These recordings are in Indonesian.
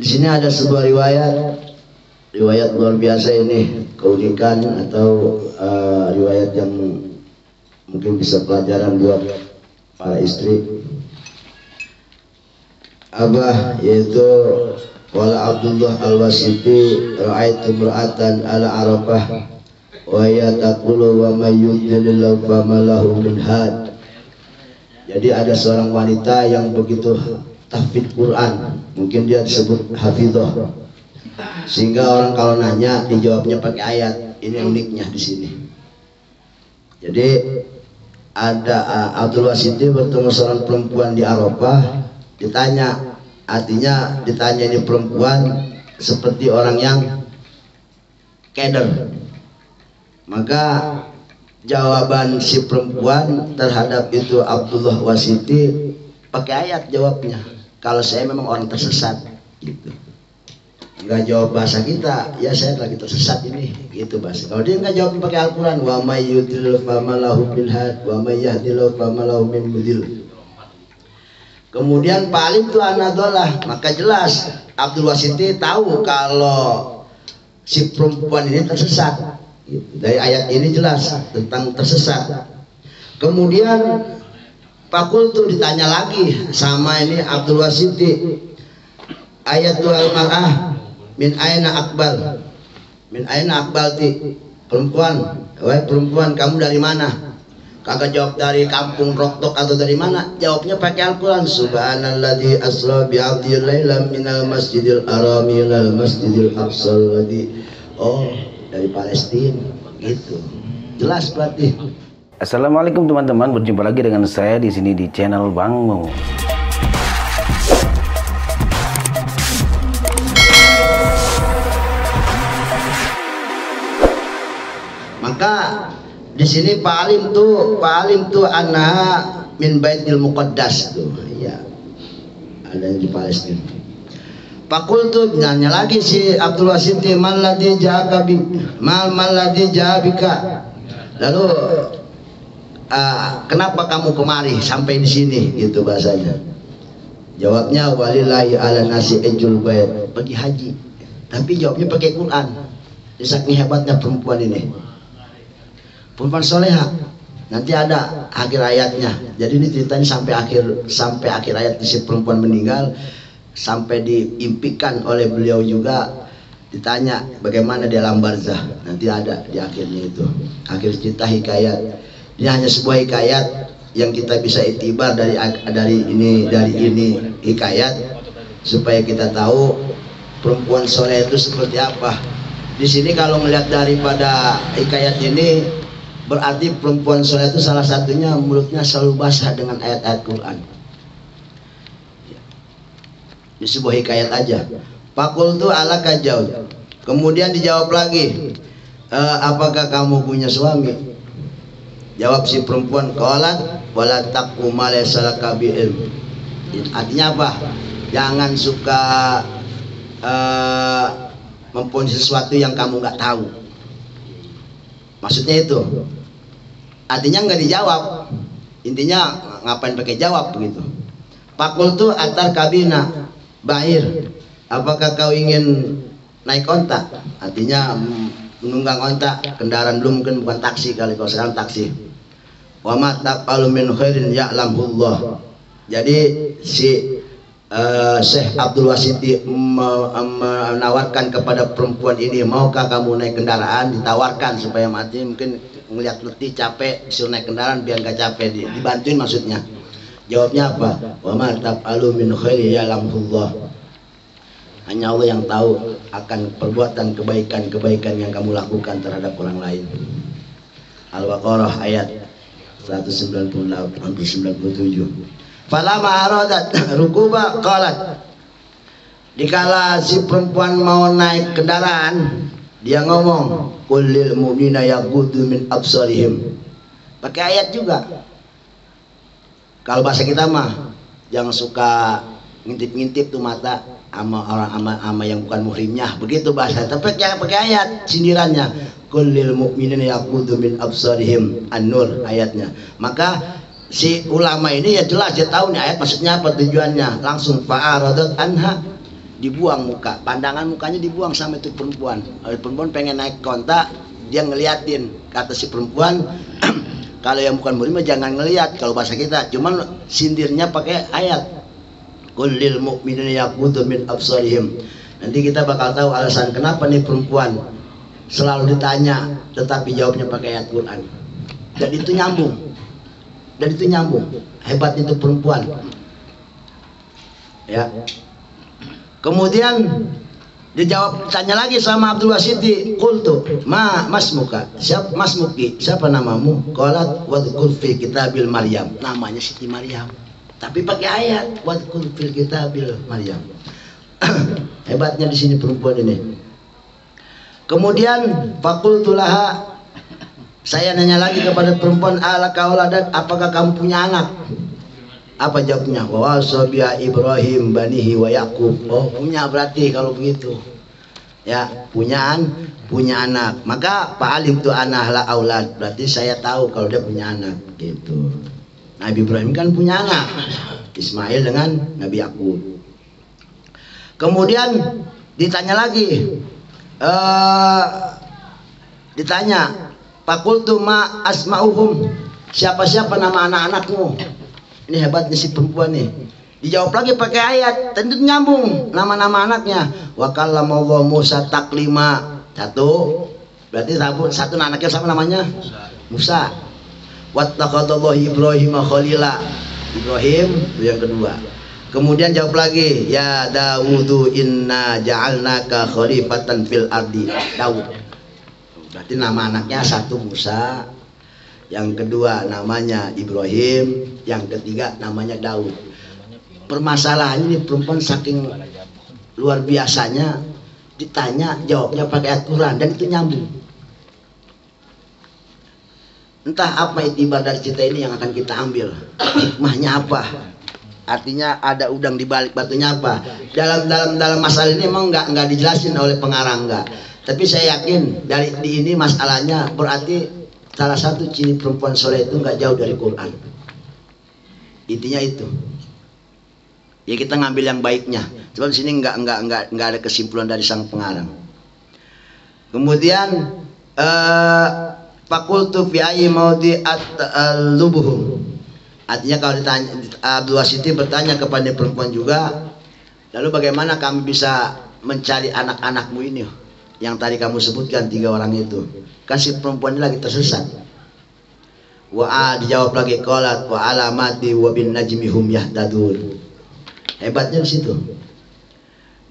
Di sini ada sebuah riwayat luar biasa ini, keunikan atau riwayat yang mungkin bisa pelajaran buat para istri. Abah yaitu wala Abdullah al-Wasiti ra'aitu imra'atan ala Arafah wa ya taqulu wa may yudlilillahu fama lahu min had. Jadi ada seorang wanita yang begitu tahfidz Quran, mungkin dia disebut hafizah, sehingga orang kalau nanya dijawabnya pakai ayat. Ini uniknya di sini. Jadi ada Abdul Wasiti bertemu seorang perempuan di Arafah, ditanya, artinya ditanya ini perempuan seperti orang yang keder. Maka jawaban si perempuan terhadap itu Abdullah Wasiti pakai ayat jawabnya. Kalau saya memang orang tersesat, gitu. Enggak jawab bahasa kita, ya saya lagi tersesat ini, gitu bahasa. Kalau dia enggak jawab pakai Al-Quran, wa may yudlil fama lahu min had wa may yahdillahu fama lahu min mudil. Kemudian paling itu anadollah, maka jelas Abdul Wasiti tahu kalau si perempuan ini tersesat. Dari ayat ini jelas tentang tersesat. Kemudian Pakul tuh ditanya lagi sama ini Abdul Wasiti, ayatul al-mar'ah min aina akbal, min aina akbalti, perempuan, wahai perempuan kamu dari mana? Kagak jawab dari kampung Roktok atau dari mana, jawabnya pakai Al-Quran. Subhanalladzi asra bi 'abdihi lailan minal masjidil harami ilal masjidil aqsal ladzi, oh dari Palestina, gitu. Jelas berarti. Assalamualaikum teman-teman, berjumpa lagi dengan saya di sini di channel Bang Mo. Maka di sini paling tuh anha min baitil muqaddas tuh, ya, ada di Palestina. Pakul tuh nanya lagi si Abdul Wasiti, maladhi ja'abi, maladhi ja'abika. Lalu kenapa kamu kemari sampai di sini, gitu bahasanya. Jawabnya walillahi ala nasi ejul bait, pergi haji. Tapi jawabnya pakai Quran. Saking hebatnya perempuan ini, perempuan soleha. Nanti ada akhir ayatnya. Jadi ini ceritanya sampai akhir ayat. Si perempuan meninggal sampai diimpikan oleh beliau juga, ditanya bagaimana di alam barzah. Nanti ada di akhirnya itu. Akhir cerita hikayat. Ini hanya sebuah hikayat yang kita bisa itibar dari ini hikayat, supaya kita tahu perempuan soleh itu seperti apa. Di sini kalau melihat daripada hikayat ini, berarti perempuan soleh itu salah satunya mulutnya selalu basah dengan ayat-ayat Quran. Ini sebuah hikayat aja. Pakul tu ala kajau. Kemudian dijawab lagi, apakah kamu punya suami? Jawab si perempuan, qalat wala taqu ma laysa laka bi ilm. Artinya apa? Jangan suka mempunyai sesuatu yang kamu nggak tahu. Maksudnya itu. Artinya nggak dijawab. Intinya ngapain pakai jawab begitu. Pakul tu atar kabina ba'ir. Apakah kau ingin naik onta? Artinya menunggang onta, kendaraan dulu, mungkin bukan taksi kali, kalau sekarang taksi. Wa ma taqalu min khairin ya'lamullah. Jadi si Syekh Abdul Wasiti menawarkan kepada perempuan ini, maukah kamu naik kendaraan? Ditawarkan supaya mati, mungkin ngeliat letih capek, disuruh naik kendaraan biar nggak capek, dibantuin maksudnya. Jawabnya apa? Wa ma taqalu min khairin ya'lamullah. Hanya Allah yang tahu akan perbuatan kebaikan yang kamu lakukan terhadap orang lain. Al-Baqarah ayat 198 hampir 97. Falamma aradat rukuba qalat. Dikala si perempuan mau naik kendaraan, dia ngomong, qul lil mu'minina yaghuddu min absarihim. Pakai ayat juga. Kalau bahasa kita mah jangan suka ngintip-ngintip tuh mata sama orang ama yang bukan muhrimnya, begitu bahasa. Tapi pakai ayat sindirannya, kullil mu'minina yaqudu min absarihim, An-Nur ayatnya. Maka si ulama ini ya jelas dia tahu nih ayat maksudnya apa, tujuannya. Langsung fa'aradat anha, dibuang muka, pandangan mukanya dibuang sama itu perempuan. Perempuan pengen naik kontak, dia ngeliatin, kata si perempuan kalau yang bukan murim jangan ngeliat, kalau bahasa kita, cuman sindirnya pakai ayat kullil mu'minina yaqudu min absarihim. Nanti kita bakal tahu alasan kenapa nih perempuan selalu ditanya tetapi jawabnya pakai ayat Quran. Dan itu nyambung, hebat itu perempuan ya. Kemudian dijawab, tanya lagi sama Abdul Wasiti, qultu ma masmuka, siapa masmuki, siapa namamu? Qalat wadhkur fi kitabil Maryam, namanya Siti Maryam tapi pakai ayat wadhkur fil kitabil Maryam. Hebatnya di sini perempuan ini. Kemudian faqultu laha, saya nanya lagi kepada perempuan, ala kauladat, apakah kamu punya anak? Apa jawabnya? Wa wasabiya Ibrahim banihi wa Yaqub. Oh, punya berarti kalau begitu. Ya, punya anak. Maka fa'alim tu anah la aulad, berarti saya tahu kalau dia punya anak gitu. Nabi Ibrahim kan punya anak, Ismail dengan Nabi Yaqub. Kemudian ditanya lagi, ditanya, fakultu ma asma'uhum, siapa-siapa nama anak-anakmu? Ini hebatnya si perempuan nih. Dijawab lagi pakai ayat, tentu nyambung nama-nama anaknya. Wa kallamallahu Musa taklima, satu, berarti satu anaknya sama namanya Musa. Wattaqadallahu Ibrahim khalila, Ibrahim itu yang kedua. Kemudian jawab lagi, ya Dawudu inna ja'alnaka khalifatan fil ardi, Daud. Berarti nama anaknya satu Musa, yang kedua namanya Ibrahim, yang ketiga namanya Daud. Permasalahannya ini perempuan saking luar biasanya, ditanya jawabnya pakai ayat Quran dan itu nyambung. Entah apa itibar dari cerita ini yang akan kita ambil, hikmahnya apa, artinya ada udang di balik batunya apa. Dalam masalah ini emang nggak dijelasin oleh pengarang, nggak. Tapi saya yakin dari di ini masalahnya berarti salah satu ciri perempuan soleh itu nggak jauh dari Quran. Intinya itu. Ya kita ngambil yang baiknya. Cuma di sini nggak ada kesimpulan dari sang pengarang. Kemudian fakultu fi ayyi maudi at-lubuhum. Artinya kalau ditanya, Abdul Wasiti bertanya kepada perempuan juga, lalu bagaimana kami bisa mencari anak-anakmu ini yang tadi kamu sebutkan 3 orang itu? Kan si perempuan ini lagi tersesat. Dijawab lagi, qalat wa alamati wa bin najmi hum yahtadun. Hebatnya di situ.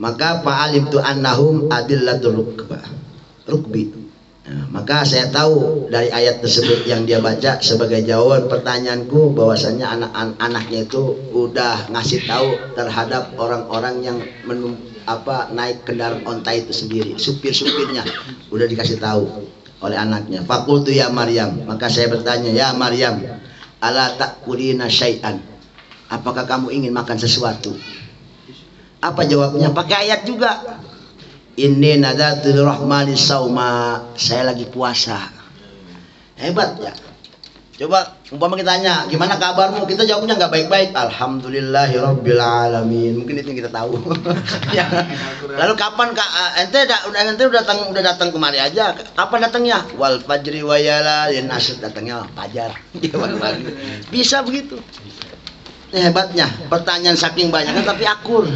Maka fa'alim tu annahum adillatul rukbi. Nah, maka saya tahu dari ayat tersebut yang dia baca sebagai jawaban pertanyaanku bahwasannya anak-anaknya itu udah ngasih tahu terhadap orang-orang yang naik kendaraan onta itu sendiri, supir-supirnya udah dikasih tahu oleh anaknya. Fakultu ya Maryam, maka saya bertanya, ya Maryam, ala takulina syai'an, apakah kamu ingin makan sesuatu? Apa jawabnya? Pakai ayat juga. Inni nadatu rahmani sauma, saya lagi puasa. Hebat ya. Coba umpama kita tanya, gimana kabarmu? Kita jawabnya nggak baik-baik. Alhamdulillahirabbil alamin. Mungkin itu yang kita tahu. Ya. Lalu kapan ente udah datang kemari aja. Kapan datangnya? Wal fajri wayala, dan asr datangnya fajar. Bisa begitu. Ini hebatnya. Pertanyaan saking banyaknya tapi akur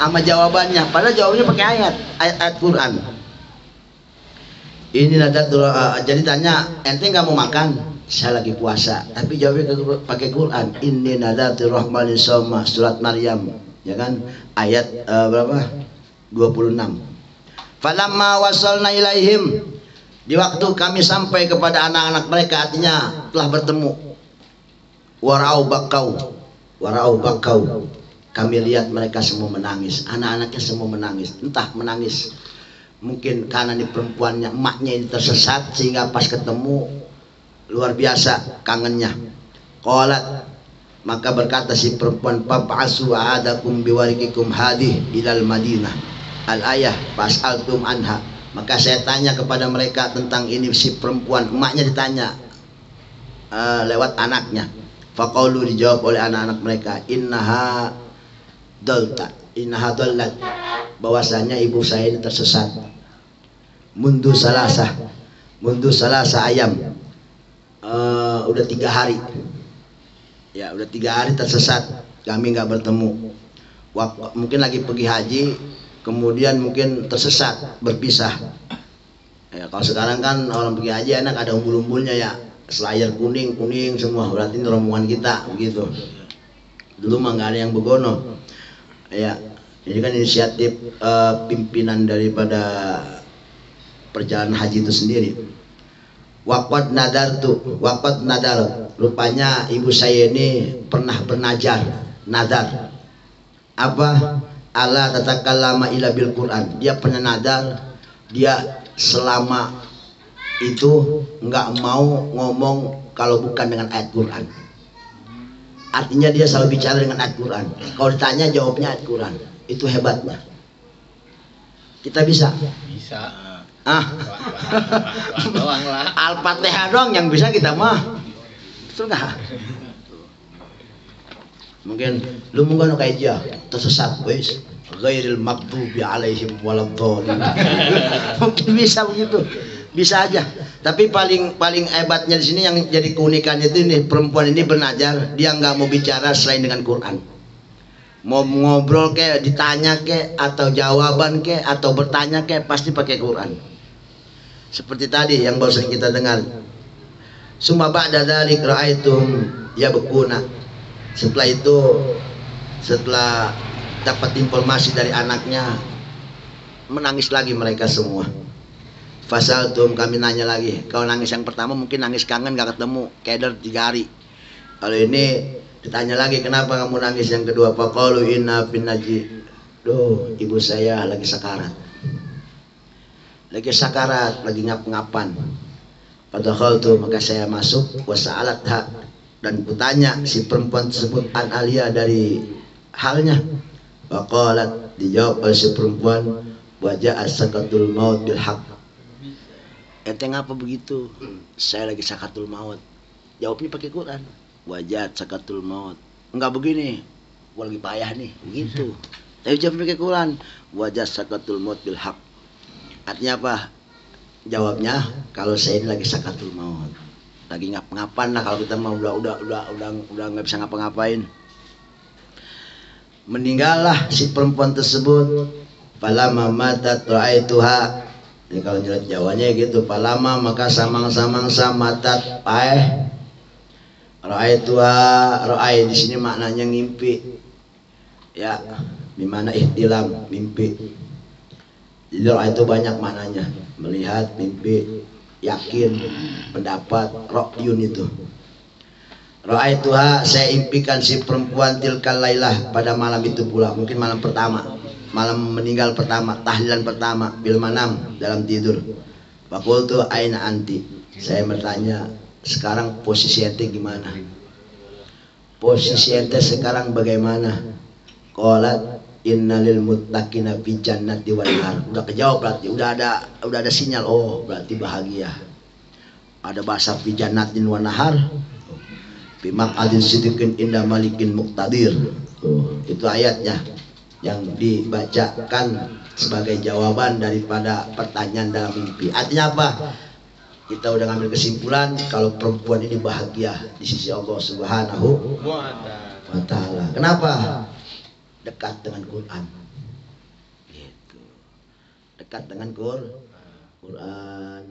sama jawabannya, padahal jawabannya pakai ayat Quran. Ini jadi tanya, ente nggak mau makan? Saya lagi puasa. Tapi jawabnya pakai Quran. Inni nadatu rahmani sawma, surat Maryam, ya kan? Ayat berapa? 26. Falamma wasalna ilaihim, di waktu kami sampai kepada anak-anak mereka, artinya telah bertemu. Warau bakau. Kami lihat mereka semua menangis, anak-anaknya semua menangis, entah menangis mungkin karena ini perempuannya, emaknya ini tersesat sehingga pas ketemu luar biasa kangennya. Qalat, maka berkata si perempuan, fab'asu adakum biwarikikum hadih ilal Madinah, al-ayah fas'altum anha. Maka saya tanya kepada mereka tentang ini si perempuan, emaknya ditanya lewat anaknya. Faqaulu, dijawab oleh anak-anak mereka, innaha dalta, innaha dhallat, bahwasanya ibu saya ini tersesat. Mundu salasa ayam, udah 3 hari ya, udah 3 hari tersesat, kami nggak bertemu. Mungkin lagi pergi haji, kemudian mungkin tersesat, berpisah ya. Kalau sekarang kan orang pergi haji enak, ada umbul-umbulnya ya, selayar kuning semua, berarti ini rombongan kita begitu. Dulu mah nggak ada yang begono ya. Ini kan inisiatif pimpinan daripada perjalanan haji itu sendiri. Waqad nadar, rupanya ibu saya ini pernah nadar apa, ala tatakallama ila bil Quran, dia pernah nadar dia selama itu nggak mau ngomong kalau bukan dengan ayat Quran. Artinya dia selalu bicara dengan ayat Quran, kalau ditanya jawabnya ayat Quran. Itu hebatnya. Kita bisa Al-Fatihah doang yang bisa kita mah, betul nggak? Mungkin lu mungkin kayak dia tersesat, wes ghairil maghdubi alaihim waladhdallin. Mungkin bisa begitu, bisa aja. Tapi paling hebatnya di sini yang jadi keunikannya itu, ini perempuan ini bernadar, dia nggak mau bicara selain dengan Quran. Mau ngobrol kayak ditanya kayak, atau jawaban kayak, atau bertanya kayak, pasti pakai Quran. Seperti tadi yang barusan kita dengar. Summa ba'da dzalik ra'aitum yabkuna. Setelah dapat informasi dari anaknya, menangis lagi mereka semua. Fasaltum, kami nanya lagi. Kalau nangis yang pertama mungkin nangis kangen gak ketemu, keder 3 hari. Kalau ini ditanya lagi, kenapa kamu nangis yang kedua? Faqalu inna fin naji. Duh, ibu saya lagi sakarat. Lagi ngap-ngapan. Padahal maka saya masuk, wasa'alatha, dan kutanya si perempuan tersebut an alia dari halnya. Faqalat, dijawab oleh si perempuan, wajah as-sakatul maut bil haq. Ente ngapa begitu? Saya lagi sakatul maut. Jawabnya pakai Quran. Wajah sakatul maut. Enggak begini, gua lagi payah nih, begitu. Tapi jawab pakai Quran. Wajah sakatul maut bil haq. Artinya apa? Jawabnya, kalau saya ini lagi sakatul maut, lagi ngap-ngapan lah. Kalau kita mau udah nggak bisa ngapa-ngapain. Meninggallah si perempuan tersebut. Palama matat ra'aituha. Jadi kalau jelas Jawanya gitu, palama maka samang-samang samatat paeh. Ra'ai di sini maknanya ngimpi. Ya, dimana ihtilam, mimpi. Jadi ra'ai itu banyak maknanya, melihat, mimpi, yakin, pendapat, ra'yun itu. Ra'aituha, saya impikan si perempuan tilkal lailah, pada malam itu pula, mungkin malam pertama, malam meninggal pertama, tahlilan pertama, bil manam, dalam tidur. Faqultu aina anti, saya bertanya, sekarang posisi ente gimana? Posisi ente sekarang bagaimana? Qalat innalil muttaqina fi jannati wan nar. Udah kejawab berarti, udah ada sinyal. Oh, berarti bahagia. Ada bahasa fi jannatin wan nahar. Bi maq'adin sidqin inda malikin muqtadir. Itu ayatnya yang dibacakan sebagai jawaban daripada pertanyaan dalam mimpi. Artinya apa? Kita udah ngambil kesimpulan kalau perempuan ini bahagia di sisi Allah Subhanahu wa ta'ala. Kenapa? Dekat dengan Quran. Gitu. Dekat dengan Quran.